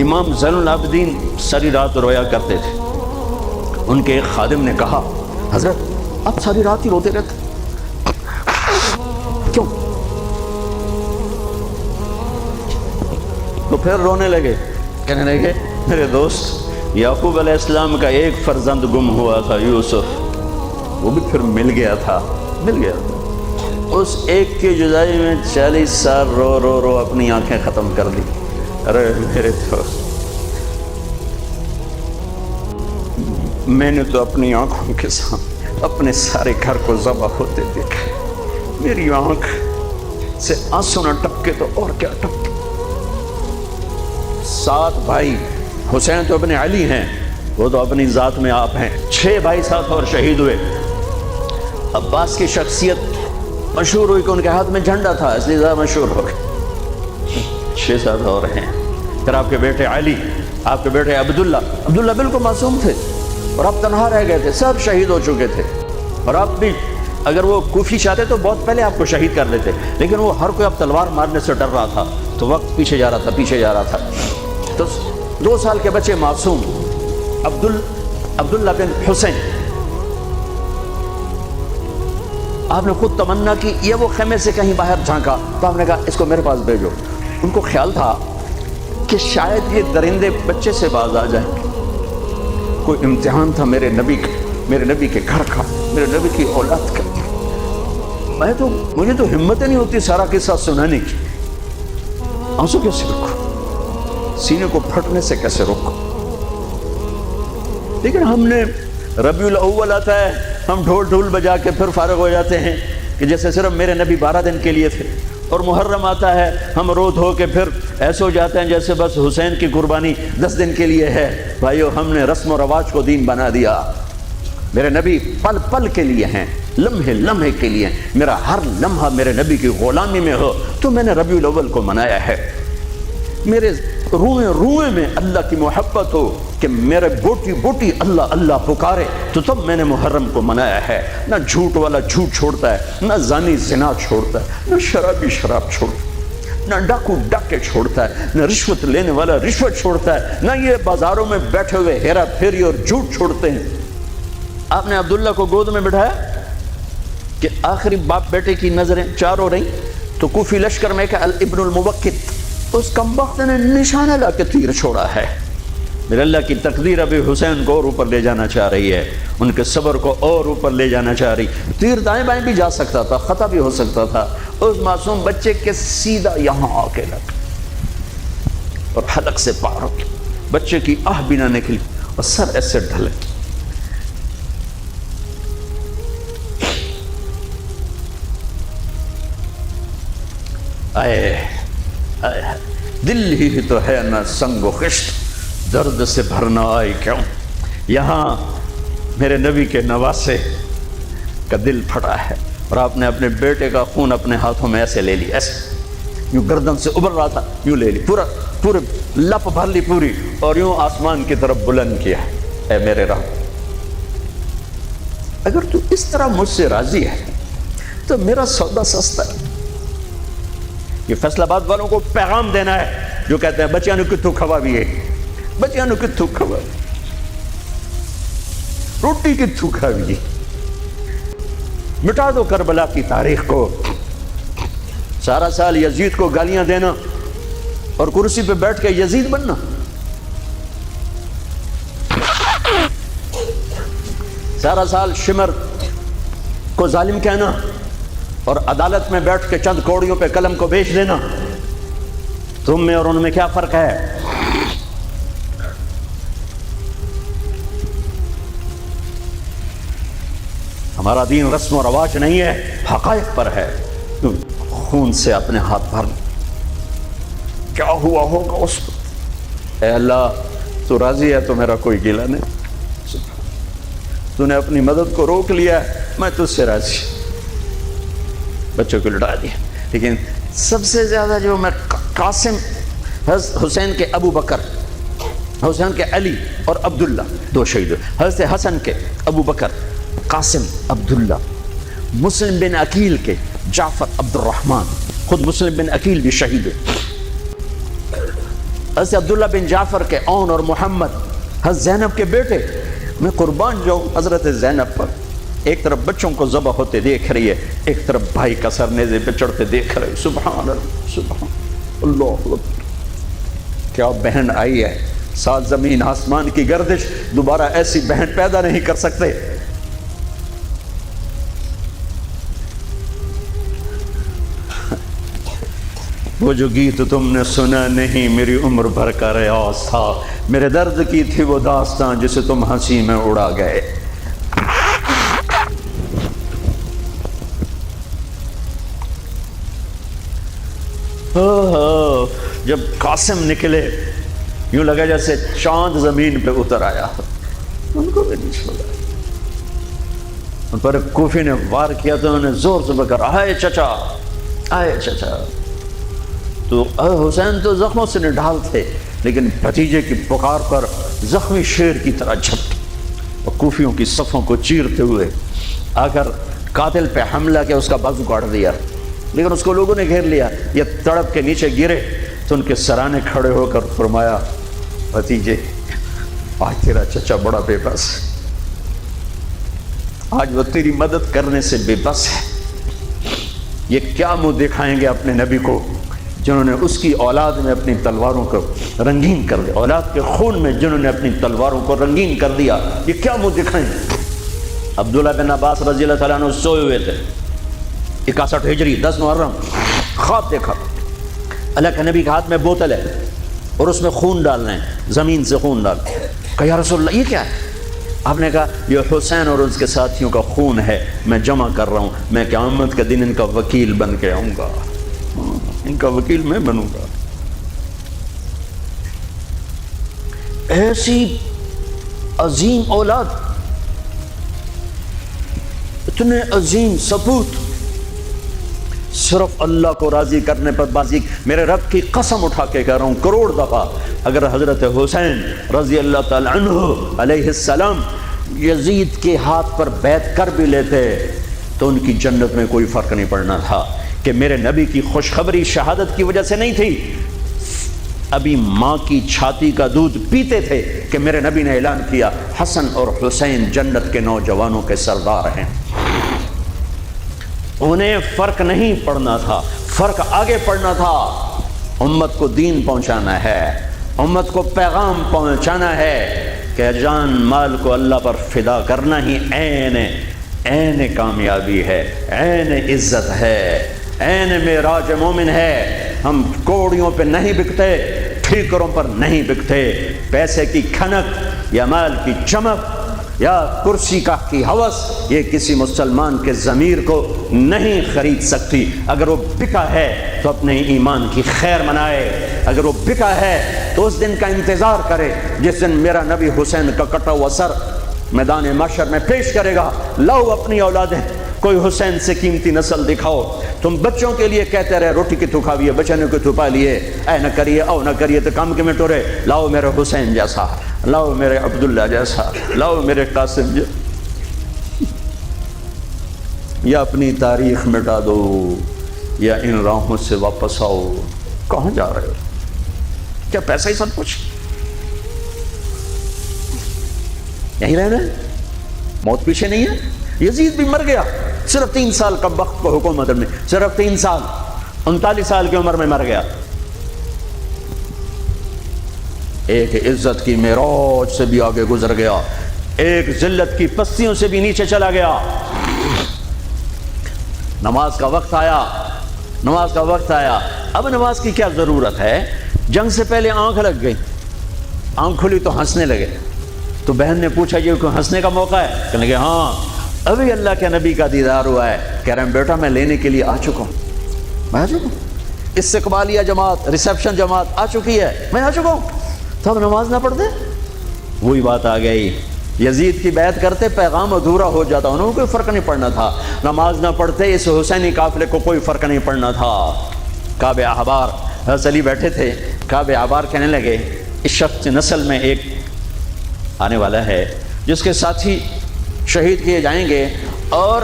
امام زین العابدین ساری رات رویا کرتے تھے. ان کے ایک خادم نے کہا حضرت آپ ساری رات ہی روتے رہتے کیوں؟ تو پھر رونے لگے, کہنے لگے میرے دوست یعقوب علیہ السلام کا ایک فرزند گم ہوا تھا یوسف, وہ بھی پھر مل گیا تھا. اس ایک کی جدائی میں 40 سال رو رو رو اپنی آنکھیں ختم کر دی. ارے میرے دوست, میں نے تو اپنی آنکھوں کے سامنے اپنے سارے گھر کو ذبح ہوتے دیکھا. میری آنکھ سے آنسو نہ ٹپکے تو اور کیا ٹپکے. 7 بھائی, حسین تو ابن علی ہیں, وہ تو اپنی ذات میں آپ ہیں. 6 بھائی ساتھ اور شہید ہوئے. عباس کی شخصیت مشہور ہوئی کہ ان کے ہاتھ میں جھنڈا تھا, اس لیے زیادہ مشہور ہو گئے. 6-7 اور ہیں. پھر آپ کے بیٹے علی, آپ کے بیٹے عبداللہ بالکل معصوم تھے اور آپ تنہا رہ گئے تھے, سب شہید ہو چکے تھے. اور آپ بھی اگر وہ کوفی چاہتے تو بہت پہلے آپ کو شہید کر لیتے, لیکن وہ ہر کوئی اب تلوار مارنے سے ڈر رہا تھا, تو وقت پیچھے جا رہا تھا. تو 2 سال کے بچے معصوم عبداللہ بن حسین, آپ نے خود تمنا کی, یہ وہ خیمے سے کہیں باہر جھانکا تو آپ نے کہا اس کو میرے پاس بھیجو. ان کو خیال تھا کہ شاید یہ درندے بچے سے باز آ جائیں. کوئی امتحان تھا میرے نبی کے گھر کا, میرے نبی کی اولاد کا. مجھے تو ہمت نہیں ہوتی سارا قصہ سنانے کی. آنسو کیسے روکو, سینے کو پھٹنے سے کیسے روکو. لیکن ہم نے ربیع الاول آتا ہے, ہم ڈھول بجا کے پھر فارغ ہو جاتے ہیں کہ جیسے صرف میرے نبی 12 دن کے لیے تھے. اور محرم آتا ہے, ہم رو دھو کے پھر ایسے ہو جاتے ہیں جیسے بس حسین کی قربانی 10 دن کے لیے ہے. بھائیو, ہم نے رسم و رواج کو دین بنا دیا. میرے نبی پل پل کے لیے ہیں, لمحے کے لیے. میرا ہر لمحہ میرے نبی کی غلامی میں ہو تو میں نے ربیع الاول کو منایا ہے. میرے روئے میں اللہ کی محبت ہو کہ میرے بوٹی اللہ اللہ پکارے تو تب میں نے محرم کو منایا ہے. نہ جھوٹ والا جھوٹ چھوڑتا ہے, نہ زانی زنا چھوڑتا ہے, نہ شرابی شراب چھوڑتا ہے, نہ ڈاکو ڈاکے چھوڑتا ہے, نہ رشوت لینے والا رشوت چھوڑتا ہے, نہ یہ بازاروں میں بیٹھے ہوئے ہیرا پھیری اور جھوٹ چھوڑتے ہیں. آپ نے عبداللہ کو گود میں بٹھایا کہ آخری باپ بیٹے کی نظریں 4 ہو رہی تو کوفی لشکر میں کہ ابن الموقت, اس کمبخت نے نشانہ لا کے تیر چھوڑا ہے. میرے اللہ کی تقدیر ابھی حسین کو اور اوپر لے جانا چاہ رہی ہے, ان کے صبر کو اور اوپر لے جانا چاہ رہی. تیر دائیں بائیں بھی جا سکتا تھا, خطا بھی ہو سکتا تھا. اس معصوم بچے کے سیدھا یہاں آ کے لگ اور حلق سے پار ہو گیا. بچے کی آہ بھی نہ نکلی اور سر ایسے ڈھلے. دل ہی تو ہے نہ سنگ و خشت, درد سے بھرنا آئی کیوں. یہاں میرے نبی کے نواسے کا دل پھٹا ہے اور آپ نے اپنے بیٹے کا خون اپنے ہاتھوں میں ایسے لے لی, ایسے یوں گردن سے ابھر رہا تھا, یوں لے لی, پورے لپ بھر لی پوری, اور یوں آسمان کی طرف بلند کیا. اے میرے رب, اگر تو اس طرح مجھ سے راضی ہے تو میرا سودا سستا ہے. یہ فیصل آباد والوں کو پیغام دینا ہے جو کہتے ہیں بچیاں نو کتھوں کھوا بھی ہے, بچیاں نو کتھوں کھوا, روٹی کتھوں کھا بھی. مٹا دو کربلا کی تاریخ کو. سارا سال یزید کو گالیاں دینا اور کرسی پہ بیٹھ کے یزید بننا. سارا سال شمر کو ظالم کہنا اور عدالت میں بیٹھ کے چند کوڑیوں پہ قلم کو بیچ دینا. تم میں اور ان میں کیا فرق ہے؟ ہمارا دین رسم و رواج نہیں ہے, حقائق پر ہے. خون سے اپنے ہاتھ بھر کیا ہوا ہوگا اس وقت. اے اللہ, تو راضی ہے تو میرا کوئی گیلا نہیں. تو نے اپنی مدد کو روک لیا, میں تجھ سے راضی. بچوں کو لٹا دیا. لیکن سب سے زیادہ جو میں قاسم, حسین کے ابو بکر, حسین کے علی اور عبداللہ 2 شہید ہوئے. حضرت حسن کے ابو بکر قاسم عبداللہ, مسلم بن عقیل کے جعفر عبد الرحمن, خود مسلم بن عقیل بھی شہید ہوئے. حضرت عبداللہ بن جعفر کے اون اور محمد حضرت زینب کے بیٹے، میں قربان جاؤں حضرت زینب پر، ایک طرف بچوں کو ذبح ہوتے دیکھ رہی ہے، ایک طرف بھائی کا سر نیزے پہ چڑھتے دیکھ رہے، سبحان اللہ سبحان اللہ اکبر، کیا بہن آئی ہے، ساتھ زمین آسمان کی گردش، دوبارہ ایسی بہن پیدا نہیں کر سکتے۔ وہ جو گیت تم نے سنا نہیں میری عمر بھر کا ریاض تھا، میرے درد کی تھی وہ داستان جسے تم ہنسی میں اڑا گئے۔ جب قاسم نکلے یوں لگا جیسے چاند زمین پہ اتر آیا، ان کو بھی نہیں چھوڑا۔ ان پر کوفی نے وار کیا تو انہوں نے زور سے بکر، آئے چچا آئے چچا۔ تو حسین تو زخموں سے نڈھال تھے، لیکن بھتیجے کی پکار پر زخمی شیر کی طرح جھپٹ اور کوفیوں کی صفوں کو چیرتے ہوئے آ کر قاتل پہ حملہ کیا، اس کا بازو کاٹ دیا، لیکن اس کو لوگوں نے گھیر لیا۔ یہ تڑپ کے نیچے گرے تو ان کے سرانے کھڑے ہو کر فرمایا، بھتیجے آج تیرا چچا بڑا بے بس ہے، آج وہ تیری مدد کرنے سے بے بس ہے۔ یہ کیا منہ دکھائیں گے اپنے نبی کو جنہوں نے اس کی اولاد میں اپنی تلواروں کو رنگین کر دیا، اولاد کے خون میں جنہوں نے اپنی تلواروں کو رنگین کر دیا، یہ کیا منہ دکھائیں گے؟ عبداللہ بن عباس رضی اللہ تعالیٰ عنہ سوئے ہوئے تھے، 61 ہجری 10 محرم، خواب دیکھا اللہ کے نبی کے ہاتھ میں بوتل ہے اور اس میں خون ڈالنا ہے، زمین سے خون ڈال۔ کہا یا رسول اللہ یہ کیا ہے؟ آپ نے کہا یہ حسین اور اس کے ساتھیوں کا خون ہے، میں جمع کر رہا ہوں، میں قیامت کے دن ان کا وکیل بن کے آؤں گا، ان کا وکیل میں بنوں گا۔ ایسی عظیم اولاد، اتنے عظیم سپوت، صرف اللہ کو راضی کرنے پر بازی۔ میرے رب کی قسم اٹھا کے کہہ رہا ہوں، کروڑ دفعہ اگر حضرت حسین رضی اللہ تعالی عنہ علیہ السلام یزید کے ہاتھ پر بیعت کر بھی لیتے تو ان کی جنت میں کوئی فرق نہیں پڑنا تھا، کہ میرے نبی کی خوشخبری شہادت کی وجہ سے نہیں تھی، ابھی ماں کی چھاتی کا دودھ پیتے تھے کہ میرے نبی نے اعلان کیا حسن اور حسین جنت کے نوجوانوں کے سردار ہیں۔ انہیں فرق نہیں پڑنا تھا، فرق آگے پڑنا تھا۔ امت کو دین پہنچانا ہے، امت کو پیغام پہنچانا ہے کہ جان مال کو اللہ پر فدا کرنا ہی عین کامیابی ہے، عین عزت ہے، عین معراج مومن ہے۔ ہم کوڑیوں پہ نہیں بکتے، ٹھیکروں پر نہیں بکتے، پیسے کی کھنک یا مال کی چمک یا کرسی کا کی ہوس یہ کسی مسلمان کے ضمیر کو نہیں خرید سکتی۔ اگر وہ بکا ہے تو اپنے ایمان کی خیر منائے، اگر وہ بکا ہے تو اس دن کا انتظار کرے جس دن میرا نبی حسین کا کٹا ہوا سر میدان محشر میں پیش کرے گا۔ لاؤ اپنی اولادیں، کوئی حسین سے قیمتی نسل دکھاؤ۔ تم بچوں کے لیے کہتے رہے روٹی کی تھکاوی ہے، بچنے کو تھپا لیے، اے نہ کریے او نہ کریے تو کام کے میں ٹورے، لاؤ میرے حسین جیسا، لاؤ میرے عبداللہ جیسا، لاؤ میرے قاسم یا اپنی تاریخ مٹا دو یا ان راہوں سے واپس آؤ۔ کہاں جا رہے ہو؟ کیا پیسہ ہی سب کچھ؟ یہیں رہنا ہے؟ موت پیچھے نہیں ہے؟ یزید بھی مر گیا، صرف 3 سال کا وقت کو حکومت میں، صرف 3 سال، 39 سال کی عمر میں مر گیا۔ ایک عزت کی معراج سے بھی آگے گزر گیا، ایک ذلت کی پستیوں سے بھی نیچے چلا گیا۔ نماز کا وقت آیا، نماز کا وقت آیا، اب نماز کی کیا ضرورت ہے؟ جنگ سے پہلے آنکھ لگ گئی، آنکھ کھلی تو ہنسنے لگے، تو بہن نے پوچھا یہ کوئی ہنسنے کا موقع ہے؟ کہنے لگے ہاں ابھی اللہ کے نبی کا دیدار ہوا ہے۔ کہہ رہے ہیں بیٹا میں لینے کے لیے آ چکا ہوں، میں آ چکا ہوں، استقبالیہ جماعت ریسیپشن جماعت آ چکی ہے، میں آ چکا ہوں، تو اب نماز نہ پڑھتے؟ وہی بات آ گئی، یزید کی بیعت کرتے پیغام ادھورا ہو جاتا، انہوں کو کوئی فرق نہیں پڑنا تھا، نماز نہ پڑھتے اس حسینی قافلے کو کوئی فرق نہیں پڑنا تھا۔ کعب احبار حضرت علی بیٹھے تھے، کعب احبار کہنے لگے اس شخص نسل میں ایک آنے والا ہے جس کے ساتھی شہید کیے جائیں گے اور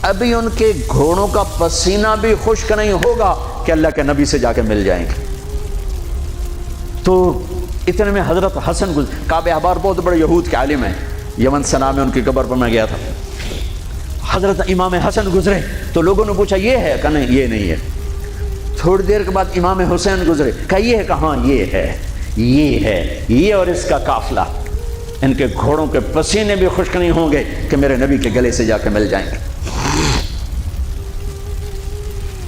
ابھی ان کے گھوڑوں کا پسینہ بھی خشک نہیں ہوگا کہ اللہ کے نبی سے جا کے مل جائیں گے۔ تو اتنے میں حضرت حسن کعب احبار بہت بڑے یہود کے عالم ہیں، یمن سنا میں ان کی قبر پر میں گیا تھا. حضرت امام حسن گزرے تو لوگوں نے پوچھا یہ ہے؟ کہا نہیں یہ نہیں ہے. تھوڑی دیر کے بعد امام حسین گزرے، کہا یہ ہے؟ کہاں یہ ہے، یہ ہے، یہ اور اس کا قافلہ. ان کے گھوڑوں کے پسینے بھی خشک نہیں ہوں گے کہ میرے نبی کے گلے سے جا کے مل جائیں گے.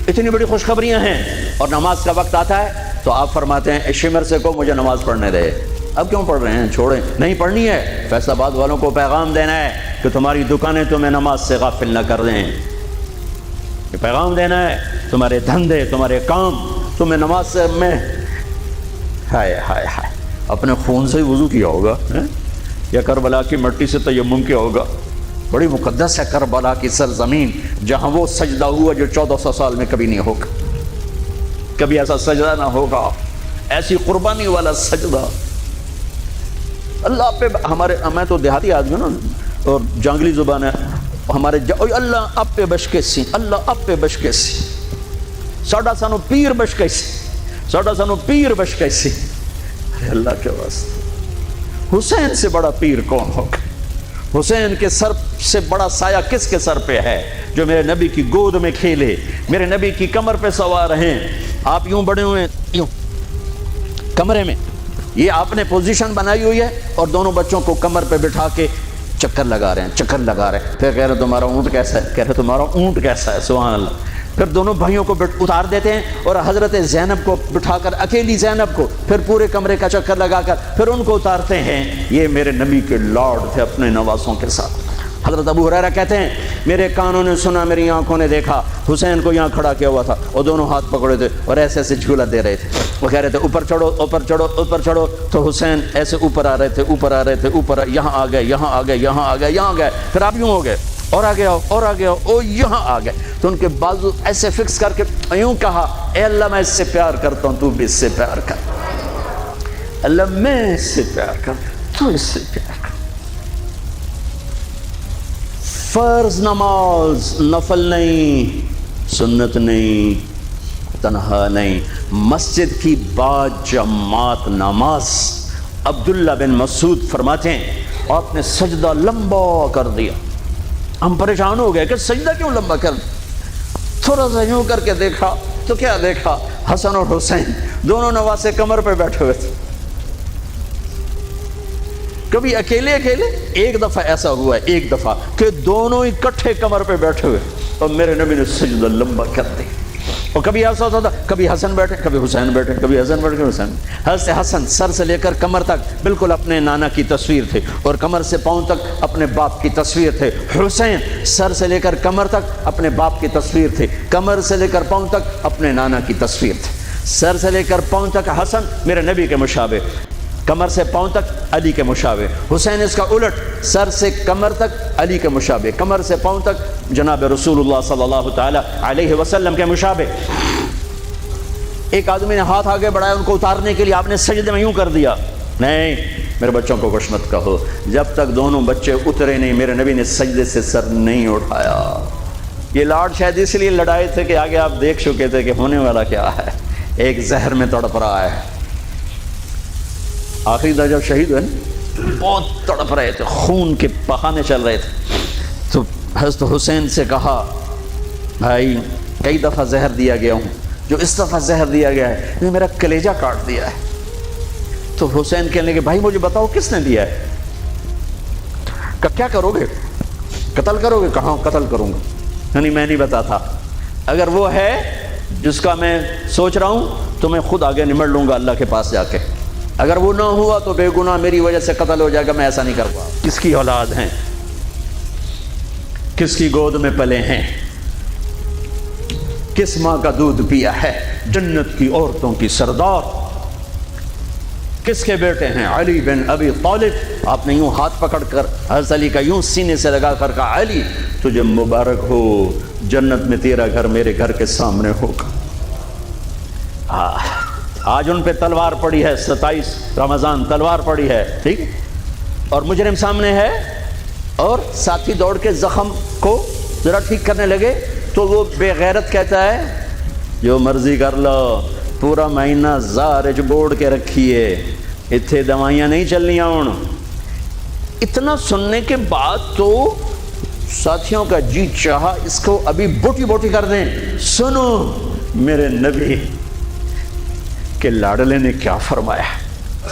اتنی بڑی خوشخبریاں ہیں. اور نماز کا وقت آتا ہے تو آپ فرماتے ہیں شمر سے کو مجھے نماز پڑھنے دے. اب کیوں پڑھ رہے ہیں؟ چھوڑیں، نہیں پڑھنی ہے. فیصل آباد والوں کو پیغام دینا ہے کہ تمہاری دکانیں تمہیں نماز سے غافل نہ کر دیں. یہ پیغام دینا ہے، تمہارے دھندے، تمہارے کام تمہیں نماز سے میں ہائے ہائے ہائے اپنے خون سے ہی وضو کیا ہوگا یا کربلا کی مٹی سے تیمم کیا ہوگا. بڑی مقدس ہے کربلا کی سرزمین، جہاں وہ سجدہ ہوا جو 1400 سال میں کبھی نہیں ہوگا. کبھی ایسا سجدہ نہ ہوگا، ایسی قربانی والا سجدہ. اللہ پہ ہمارے، میں تو دیہاتی آدمی ہوں نا اور جنگلی زبان ہے ہمارے، اللہ آپ پہ بشکے سی، اللہ آپ پہ بشکے سی، ساڈا سانو پیر بشکے سی، ساڈا سانو پیر بشکے سی. اللہ کے واسطے حسین سے بڑا پیر کون ہوگا؟ حسین کے سر سے بڑا سایہ کس کے سر پہ ہے جو میرے نبی کی گود میں کھیلے، میرے نبی کی کمر پہ سوار ہیں. آپ یوں بڑے ہوئے یوں کمرے میں، یہ آپ نے پوزیشن بنائی ہوئی ہے اور دونوں بچوں کو کمر پہ بٹھا کے چکر لگا رہے ہیں، چکر لگا رہے ہیں. پھر کہہ رہے تمہارا اونٹ کیسا ہے، کہہ رہے تمہارا اونٹ کیسا ہے. سبحان اللہ. پھر دونوں بھائیوں کو اتار دیتے ہیں اور حضرت زینب کو بٹھا کر، اکیلی زینب کو، پھر پورے کمرے کا چکر لگا کر پھر ان کو اتارتے ہیں. یہ میرے نبی کے لاڈ تھے اپنے نواسوں کے ساتھ. حضرت ابو ہریرہ کہتے ہیں میرے کانوں نے سنا، میری آنکھوں نے دیکھا، حسین کو یہاں کھڑا کیا ہوا تھا اور دونوں ہاتھ پکڑے تھے اور ایسے ایسے جھولا دے رہے تھے. وہ کہہ رہے تھے اوپر چڑھو، اوپر چڑھو، اوپر چڑھو. تو حسین ایسے اوپر آ رہے تھے، اوپر آ رہے تھے، اوپر، یہاں آ گئے، یہاں آ گئے، یہاں آ گئے، یہاں گئے. پھر آپ یوں ہو گئے اور آگے آؤ اور آگے آؤ اور یہاں آ گئے. تو ان کے بازو ایسے فکس کر کے یوں کہا اے اللہ میں اس سے پیار کرتا ہوں، تو بھی اس سے پیار کر. اللہ میں اس سے پیار کرتا ہوں، تو اس سے پیار کر. فرض نماز نفل نہیں، سنت نہیں، تنہا نہیں، مسجد کی با جماعت نماز. عبداللہ بن مسعود فرماتے ہیں آپ نے سجدہ لمبا کر دیا. ہم پریشان ہو گئے کہ سجدہ کیوں لمبا کر دیا. تھوڑا سا یوں کر کے دیکھا تو کیا دیکھا؟ حسن اور حسین دونوں نواسے کمر پہ بیٹھے ہوئے تھے. کبھی اکیلے اکیلے، ایک دفعہ ایسا ہوا ہے، ایک دفعہ کہ دونوں اکٹھے کمر پہ بیٹھے ہوئے اور میرے نبی نے سجدہ لمبا کر دی. اور کبھی ایسا ہوتا تھا کبھی حسن بیٹھے، کبھی حسین بیٹھے، کبھی حسن بیٹھے، کبھی حسین. حضرت حسن سر سے لے کر کمر تک بالکل اپنے نانا کی تصویر تھے اور کمر سے پاؤں تک اپنے باپ کی تصویر تھے. حسین سر سے لے کر کمر تک اپنے باپ کی تصویر تھے، کمر سے لے کر پاؤں تک اپنے نانا کی تصویر تھے. سر سے لے کر پاؤں تک حسن میرے نبی کے مشابہ، کمر سے پاؤں تک علی کے مشابہ. حسین اس کا الٹ، سر سے کمر تک علی کے مشابہ، کمر سے پاؤں تک جناب رسول اللہ صلی اللہ تعالی علیہ وسلم کے مشابہ. ایک آدمی نے ہاتھ آگے بڑھایا ان کو اتارنے کے لیے، آپ نے سجدے میں یوں کر دیا. نہیں، میرے بچوں کو کچھ مت کہو. جب تک دونوں بچے اترے نہیں میرے نبی نے سجدے سے سر نہیں اٹھایا. یہ لاڈ شاید اس لیے لڑائے تھے کہ آگے آپ دیکھ چکے تھے کہ ہونے والا کیا ہے. ایک زہر میں تڑپ رہا ہے. آخری دفعہ جب شہید ہوئے بہت تڑپ رہے تھے، خون کے بہانے چل رہے تھے. تو حضرت حسین سے کہا بھائی کئی دفعہ زہر دیا گیا ہوں، جو اس دفعہ زہر دیا گیا ہے یہ میرا کلیجہ کاٹ دیا ہے. تو حسین کہنے لگے بھائی مجھے بتاؤ کس نے دیا ہے؟ کیا کرو گے؟ قتل کرو گے؟ کہاں قتل کروں گا، یعنی میں نہیں بتاتا. اگر وہ ہے جس کا میں سوچ رہا ہوں تو میں خود آگے نمٹ لوں گا اللہ کے پاس جا کے. اگر وہ نہ ہوا تو بے گناہ میری وجہ سے قتل ہو جائے گا، میں ایسا نہیں کر پاؤں. کس کی اولاد ہیں، کس کی گود میں پلے ہیں، کس ماں کا دودھ پیا ہے، جنت کی عورتوں کی سردار، کس کے بیٹے ہیں؟ علی بن ابی طالب. آپ نے یوں ہاتھ پکڑ کر حضرت علی کا یوں سینے سے لگا کر کہا علی تجھے مبارک ہو، جنت میں تیرا گھر میرے گھر کے سامنے ہوگا. آج ان پہ تلوار پڑی ہے، 27 رمضان تلوار پڑی ہے، ٹھیک، اور مجرم سامنے ہے اور ساتھی دوڑ کے زخم کو ذرا ٹھیک کرنے لگے تو وہ بے غیرت کہتا ہے جو مرضی کر لو، پورا مہینہ زارج بوڑ کے رکھیے، اتنے دوائیاں نہیں چلنیاں ہوں۔ اتنا سننے کے بعد تو ساتھیوں کا جی چاہا اس کو ابھی بوٹی بوٹی کر دیں۔ سنو میرے نبی کے لاڈلے نے کیا فرمایا،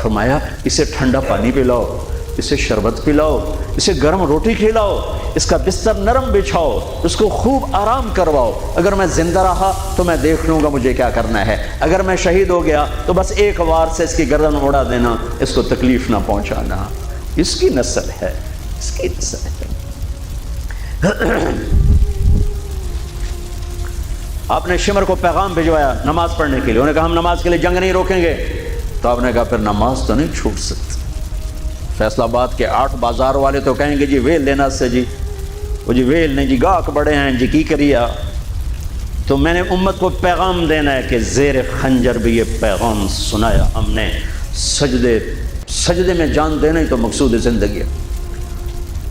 فرمایا اسے ٹھنڈا پانی پلاؤ، اسے شربت پلاؤ، اسے گرم روٹی کھلاؤ، اس کا بستر نرم بچھاؤ، اس کو خوب آرام کرواؤ۔ اگر میں زندہ رہا تو میں دیکھ لوں گا مجھے کیا کرنا ہے، اگر میں شہید ہو گیا تو بس ایک وار سے اس کی گردن اڑا دینا، اس کو تکلیف نہ پہنچانا۔ اس کی نسل ہے، اس کی نسل ہے۔ آپ نے شمر کو پیغام بھجوایا نماز پڑھنے کے لیے، انہوں نے کہا ہم نماز کے لیے جنگ نہیں روکیں گے، تو آپ نے کہا پھر نماز تو نہیں چھوٹ سکتی۔ فیصل آباد کے 8 بازار والے تو کہیں گے جی ویل لینا سے جی، وہ جی ویل نہیں جی گاہک بڑے ہیں جی کی کریا۔ تو میں نے امت کو پیغام دینا ہے کہ زیر خنجر بھی یہ پیغام سنایا ہم نے، سجدے میں جان دینا ہی تو مقصود زندگی ہے۔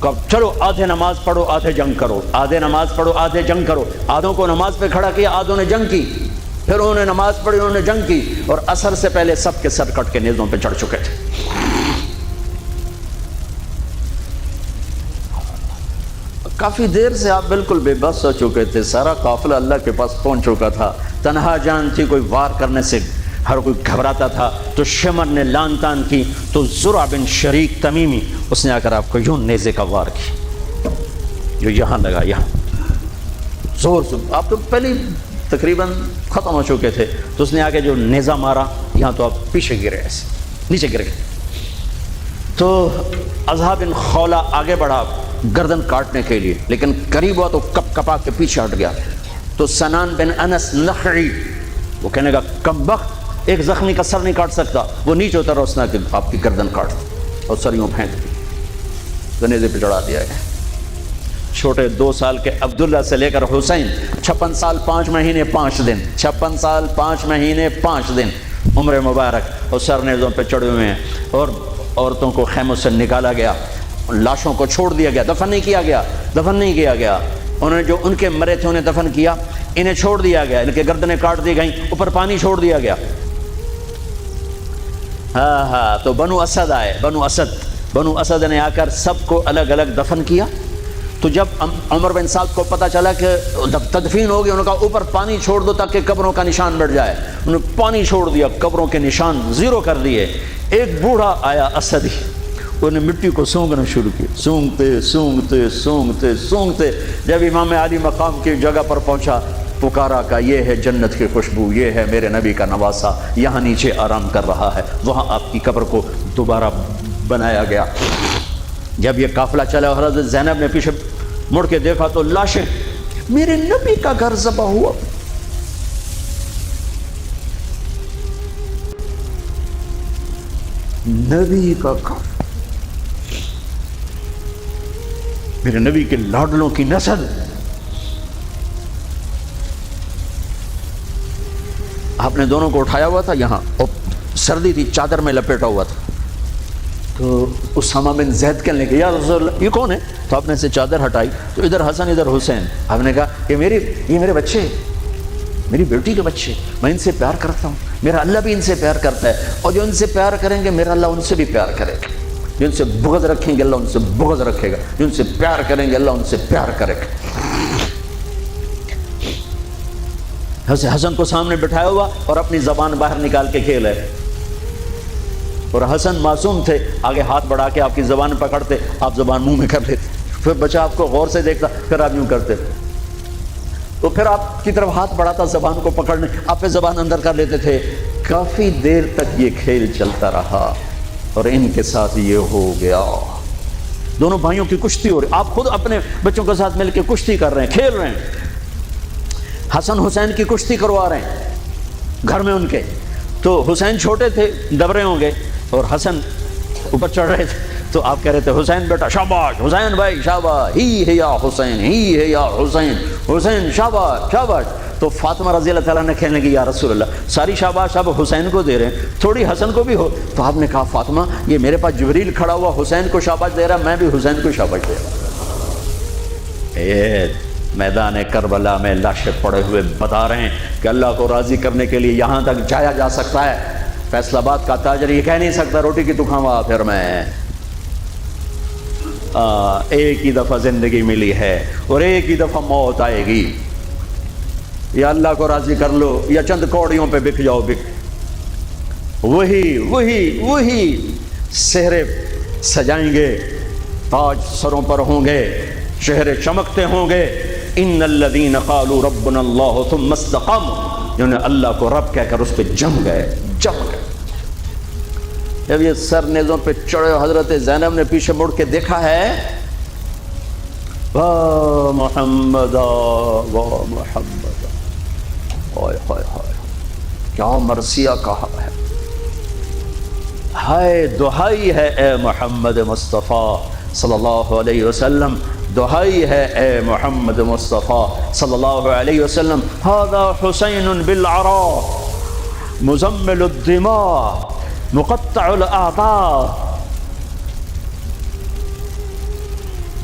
کب چلو آدھے نماز پڑھو آدھے جنگ کرو، آدھے نماز پڑھو آدھے جنگ کرو۔ آدھوں کو نماز پہ کھڑا کیا، آدھوں نے جنگ کی، پھر انہوں نے نماز پڑھی انہوں نے جنگ کی، اور عصر سے پہلے سب کے سر کٹ کے نیزوں پہ چڑھ چکے تھے۔ کافی دیر سے آپ بالکل بے بس ہو چکے تھے، سارا قافلہ اللہ کے پاس پہنچ چکا تھا، تنہا جان تھی، کوئی وار کرنے سے ہر کوئی گھبراتا تھا۔ تو شمر نے لان تان کی تو زرع بن شریک تمیمی اس نے آ کر آپ کو یوں نیزے کا وار کی، جو یہاں لگا، یہاں زور سے، آپ تو پہلے تقریباً ختم ہو چکے تھے، تو اس نے آ کے جو نیزہ مارا یہاں تو آپ پیچھے گرے، ایسے نیچے گر گئے۔ تو اضحیٰ بن خولہ آگے بڑھا گردن کاٹنے کے لیے، لیکن قریب ہوا تو کپ کپا کے پیچھے ہٹ گیا۔ تو سنان بن انس نخعی وہ کہنے کا کم بخت، ایک زخمی کا سر نہیں کاٹ سکتا، وہ نیچے اترا، اس نے کہ آپ کی گردن کاٹ اور سریوں پھینک دی، گنیزے پہ چڑھا دیا گیا۔ چھوٹے 2 سال کے عبداللہ سے لے کر حسین 56 سال 5 مہینے 5 دن، 56 سال 5 مہینے 5 دن عمر مبارک، اور سر نیزوں پہ چڑھے ہوئے ہیں، اور عورتوں کو خیموں سے نکالا گیا، لاشوں کو چھوڑ دیا گیا، دفن نہیں کیا گیا، دفن نہیں کیا گیا۔ انہوں نے جو ان کے مرے تھے انہیں دفن کیا، انہیں چھوڑ دیا گیا، ان کے گردنیں کاٹ دی گئیں، اوپر پانی چھوڑ دیا گیا۔ ہاں تو بنو اسد آئے، بنو اسد نے آ کر سب کو الگ الگ دفن کیا۔ تو جب عمر بن سعد کو پتہ چلا کہ تدفین ہوگی، انہوں نے کہا اوپر پانی چھوڑ دو تاکہ قبروں کا نشان بڑھ جائے۔ انہوں نے پانی چھوڑ دیا، قبروں کے نشان زیرو کر دیے۔ ایک بوڑھا آیا اسدی، انہوں نے مٹی کو سونگنا شروع کیا، سونگتے سونگتے سونگتے سونگتے جب امام علی مقام کی جگہ پر پہنچا، پکارا کہ یہ ہے جنت کی خوشبو، یہ ہے میرے نبی کا نواسہ، یہاں نیچے آرام کر رہا ہے۔ وہاں آپ کی قبر کو دوبارہ بنایا گیا۔ جب یہ قافلہ چلا، حضرت زینب نے پیچھے مڑ کے دیکھا تو لاشیں، میرے نبی کا گھر ذبح ہوا۔ نبی کا گھر، میرے نبی کے لاڈلوں کی نسل۔ آپ نے دونوں کو اٹھایا ہوا تھا یہاں، اور سردی تھی، چادر میں لپیٹا ہوا تھا۔ تو اسامہ بن زید کہنے لگے یا رسول اللہ یہ کون ہے؟ تو آپ نے سے چادر ہٹائی تو ادھر حسن ادھر حسین۔ آپ نے کہا یہ میرے بچے، میری بیٹی کے بچے، میں ان سے پیار کرتا ہوں، میرا اللہ بھی ان سے پیار کرتا ہے، اور جو ان سے پیار کریں گے میرا اللہ ان سے بھی پیار کرے گا، جو ان سے بغض رکھیں گے اللہ ان سے بغض رکھے گا، جو ان سے پیار کریں گے اللہ ان سے پیار کرے گا۔ حسن کو سامنے بٹھایا ہوا اور اپنی زبان باہر نکال کے کھیل ہے، اور حسن معصوم تھے، آگے ہاتھ بڑھا کے آپ کی زبان پکڑتے، آپ زبان منہ میں کر لیتے، پھر بچہ آپ کو غور سے دیکھتا، پھر آپ یوں کرتے، تو پھر آپ کی طرف ہاتھ بڑھاتا زبان کو پکڑنے، آپ پہ زبان اندر کر لیتے تھے۔ کافی دیر تک یہ کھیل چلتا رہا، اور ان کے ساتھ یہ ہو گیا۔ دونوں بھائیوں کی کشتی ہو رہی، آپ خود اپنے بچوں کے ساتھ مل کے کشتی کر رہے ہیں، کھیل رہے ہیں، حسن حسین کی کشتی کروا رہے ہیں گھر میں ان کے۔ تو حسین چھوٹے تھے، دبرے ہوں گے، اور حسن اوپر چڑھ رہے تھے، تو آپ کہہ رہے تھے حسین بیٹا شاباش، حسین بھائی شاباش، ہی ہے یا حسین، ہی ہے یا حسین، حسین شاباش شاباش۔ تو فاطمہ رضی اللہ تعالیٰ نے کہنے لگی یا رسول اللہ ساری شاباش آپ حسین کو دے رہے ہیں، تھوڑی حسن کو بھی ہو۔ تو آپ نے کہا فاطمہ یہ میرے پاس جبریل کھڑا ہوا حسین کو شاباش دے رہا، میں بھی حسین کو شاباش دے رہا۔ میدان کربلا میں لاشیں پڑے ہوئے بتا رہے ہیں کہ اللہ کو راضی کرنے کے لیے یہاں تک جایا جا سکتا ہے۔ فیصل آباد کا تاجر یہ کہہ نہیں سکتا روٹی کی تو کھاوا پھر میں، ایک ہی دفعہ زندگی ملی ہے اور ایک ہی دفعہ موت آئے گی، یا اللہ کو راضی کر لو یا چند کوڑیوں پہ بک جاؤ بک۔ وہی سہرے سجائیں گے، تاج سروں پر ہوں گے، چہرے چمکتے ہوں گے۔ ان الذین قالوا ربنا اللہ ثم استقاموا، جنہوں نے اللہ کو رب کہہ کر اس پہ جم گئے۔ جب یہ سر نیزوں پہ چڑھے حضرت زینب نے پیچھے مڑ کے دیکھا ہے، واہ محمد واہ محمد، ہائے ہائے ہائے کیا مرثیہ کہا ہے، ہائے دہائی ہے اے محمد مصطفیٰ صلی اللہ علیہ وسلم، دہائی ہے اے محمد مصطفیٰ صلی اللہ علیہ وسلم۔ ھذا حسین بالعراء مزمل الدماء مقطع الاعضاء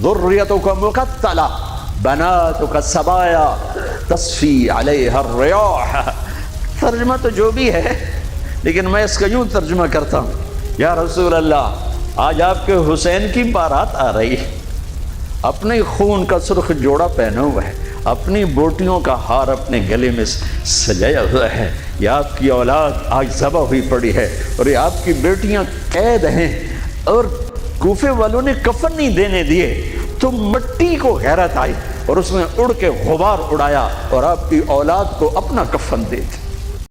ذریتک مقتلہ بناتک سبایا تصفی علیہا الریاح۔ ترجمہ تو جو بھی ہے لیکن میں اس کا یوں ترجمہ کرتا ہوں، یا رسول اللہ آج آپ کے حسین کی بارات آ رہی ہے، اپنے خون کا سرخ جوڑا پہنا ہوا ہے، اپنی بوٹیوں کا ہار اپنے گلے میں سجایا ہوا ہے، یہ آپ کی اولاد آج ذبح ہوئی پڑی ہے اور یہ آپ کی بیٹیاں قید ہیں، اور کوفے والوں نے کفن نہیں دینے دیے تو مٹی کو غیرت آئی اور اس نے اڑ کے غبار اڑایا اور آپ کی اولاد کو اپنا کفن دے دیا۔